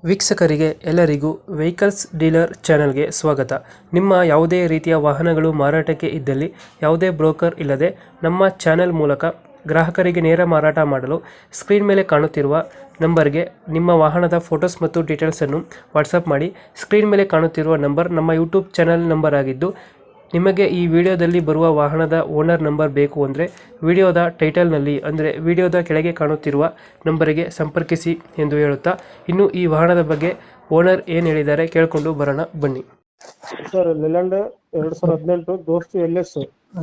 ವೀಕ್ಷಕರಿಗೆ ಎಲ್ಲರಿಗೂ vehicles dealer ಚಾನೆಲ್ಗೆ ಸ್ವಾಗತ. ನಿಮ್ಮ ಯಾವುದೇ ರೀತಿಯ ವಾಹನಗಳು ಮಾರಾಟಕ್ಕೆ ಇದ್ದಲ್ಲಿ ಯಾವುದೇ ಬ್ರೋಕರ್ ಇಲ್ಲದೆ ನಮ್ಮ ಚಾನೆಲ್ ಮೂಲಕ ಗ್ರಾಹಕರಿಗೆ ನೇರ ಮಾರಾಟ ಮಾಡಲು ಸ್ಕ್ರೀನ್ ಮೇಲೆ ಕಾಣುತ್ತಿರುವ ನಂಬರ್ಗೆ ನಿಮ್ಮ ವಾಹನದ ಫೋಟೋಸ್ ಮತ್ತು ಡೀಟೇಲ್ಸನ್ನು ವಾಟ್ಸಪ್ ಮಾಡಿ. ಸ್ಕ್ರೀನ್ ಮೇಲೆ ಕಾಣುತ್ತಿರುವ ನಂಬರ್ ನಮ್ಮ ಯೂಟ್ಯೂಬ್ ಚಾನೆಲ್ ನಂಬರ್ ಆಗಿದ್ದು, ನಿಮಗೆ ಈ ವಿಡಿಯೋದಲ್ಲಿ ಬರುವ ವಾಹನದ ಓನರ್ ನಂಬರ್ ಬೇಕು ಅಂದರೆ ವಿಡಿಯೋದ ಟೈಟಲ್ನಲ್ಲಿ ಅಂದರೆ ವಿಡಿಯೋದ ಕೆಳಗೆ ಕಾಣುತ್ತಿರುವ ನಂಬರಿಗೆ ಸಂಪರ್ಕಿಸಿ ಎಂದು ಹೇಳುತ್ತಾ, ಇನ್ನು ಈ ವಾಹನದ ಬಗ್ಗೆ ಓನರ್ ಏನು ಹೇಳಿದ್ದಾರೆ ಕೇಳಿಕೊಂಡು ಬರೋಣ ಬನ್ನಿ. ಸರ್ ಲೆಲ್ಯಾಂಡ್ 2018 ದೋಸ್ತ್ LS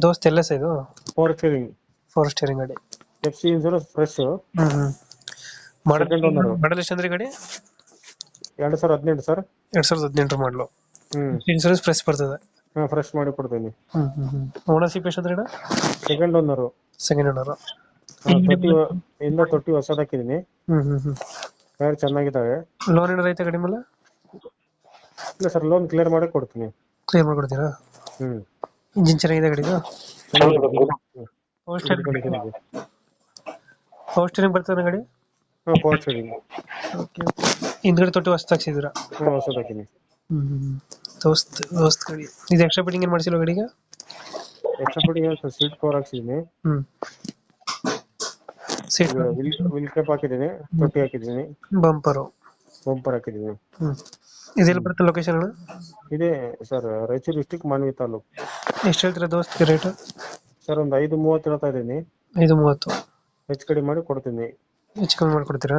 ದೋಸ್ತ್ ಎಲ್ಲ ಇದು ಪವರ್ ಸ್ಟೀರಿಂಗ್ ಫೋರ್ ಸ್ಟೇರಿಂಗ್ ಗಾಡಿ. FC ಇನ್ಶೂರೆನ್ಸ್ ಫ್ರೆಶ್ ಮಾಡಲ್ ಮಾಡಲ್ ಎಷ್ಟು ಅಂದ್ರೆ ಗಾಡಿ 2018 ಸರ್ 2018 ಮಾಡಲು. ಇನ್ಶೂರೆನ್ಸ್ ಫ್ರೆಶ್ ಬರ್ತದೆ. ಫ್ರೆಶ್ ಮಾಡಿ ಕೊಡ್ತೀನಿ. ಓನರ್ಶಿಪ್ ಎಷ್ಟು ಅಂದ್ರೆ ಸೆಕೆಂಡ್ ಓನರ್ ಸೆಕೆಂಡ್ ಓನರ್. ತೊಟ್ಟಿ ಹೊಸದ ಹಾಕಿದೀನಿ. ಟೈರ್ ಚೆನ್ನಾಗಿದ್ದಾವೆ. ಲೋನ್ ಏನಾರ ಐತೆ ಗಾಡಿ ಮೇಲೆ? ಇಲ್ಲ ಸರ್, ಲೋನ್ ಕ್ಲಿಯರ್ ಮಾಡಿ ಕೊಡ್ತೀನಿ. ಕ್ಲಿಯರ್ ಮಾಡ್ಕೊಡ್ತೀರಾ? ಇಂಜಿನ್ ಚೆನ್ನಾಗಿದೆ ಗಾಡಿದು? ಪವರ್ ಸ್ಟೇರಿಂಗ್ ಬರ್ತದೆ ಗಾಡಿ? Power steering. ಹಿಂದ್ಗಡೆ ತೊಟ್ಟಿ ಹೊಸ ಹಾಕ್ಸಿದ್ದೀರಾ? ಹೊಸದ ಹಾಕಿನಿ. ದೋಸ್ತ್ ಗಾಡಿ ಇದು ಎಕ್ಸ್ಟ್ರಾ ಫಿಟ್ಟಿಂಗ್ ಏನು ಮಾಡಿಸಿಲ್ಲ ಗಾಡಿಗೆ? ಎಕ್ಸ್ಟ್ರಾ ಫಿಟ್ಟಿಂಗ್ ಸೀಟ್ ಕವರ್ ಹಾಕ್ಸಿದೀನಿ. ಸೀಟ್ ವಿಲ್ ಕ್ಯಾಪ್ ಹಾಕಿದೀನಿ. ತೊಟ್ಟಿ ಹಾಕಿದೀನಿ. ಬಂಪರ್ ಹಾಕಿದೀನಿ. ಇದೆಲ್ಲ ಬರುತ್ತೆ ಲೊಕೇಶನ್? ಇದೆ ಸರ್, ರಾಯಚೂರು ಡಿಸ್ಟಿಕ್, ಮಾನ್ವಿ ತಾಲೂಕು. ಎಷ್ಟು ಹೇಳ್ತೀರಾ ದೋಸ್ತ್ಗೆ ರೇಟ್? ಸರ್ ಒಂದು 5:30 ಹೇಳ್ತಾ ಇದ್ದೀನಿ. 5:30 ಹೆಚ್ಚು ಕಡಿಮೆ ಮಾಡಿ ಕೊಡ್ತೀನಿ. ಹೆಚ್ಚು ಕಮ್ಮಿ ಮಾಡ್ಕೊಡ್ತೀರಾ?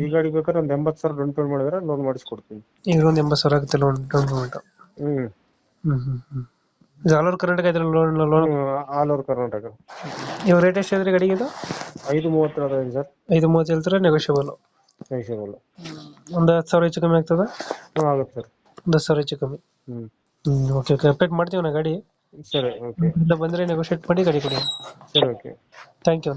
ಈ ಗಾಡಿ ಬೇಕಾದ್ರೆ ಒಂದು 80,000 ಡೌನ್ ಪೇಮೆಂಟ್ ಮಾಡಿದ್ರೆ ಲೋನ್ ಮಾಡಿಸ್ಕೊಡ್ತೀನಿ. ಈಗ ಒಂದು 80,000 ಆಗುತ್ತೆ ಲೋನ್ ಡೌನ್ ಪೇಮೆಂಟ್. ಇದು ಆಲ್ ಓವರ್ ಕರ್ನಾಟಕ ಐತೆ ಲೋನ್? All over Karnataka. ಇವಾಗ ರೇಟ್ ಎಷ್ಟು ಹೇಳಿದ್ರಿ ಗಾಡಿಗೆ? ಇದು 5:30 ಹೇಳ್ತಾ ಇದ್ದೀನಿ ಸರ್. 5:30 ಹೇಳ್ತಾರೆ, ನೆಗೋಷಿಯಬಲ್. ಒಂದು 10,000 ಹೆಚ್ಚು ಕಮ್ಮಿ ಆಗ್ತದ? ಆಗುತ್ತೆ ಸರ್. ಒಂದು 10,000 ಹೆಚ್ಚು ಕಮ್ಮಿ. ಓಕೆ ಅಪ್ಡೇಟ್ ಮಾಡ್ತೀವಿ ನಾ ಗಾಡಿ. ಸರಿ, ಓಕೆ. ಬಂದರೆ ನೆಗೋಷಿಯೇಟ್ ಮಾಡಿ ಗಾಡಿ ಕೊಡಿ. ಸರಿ, ಓಕೆ. Thank you.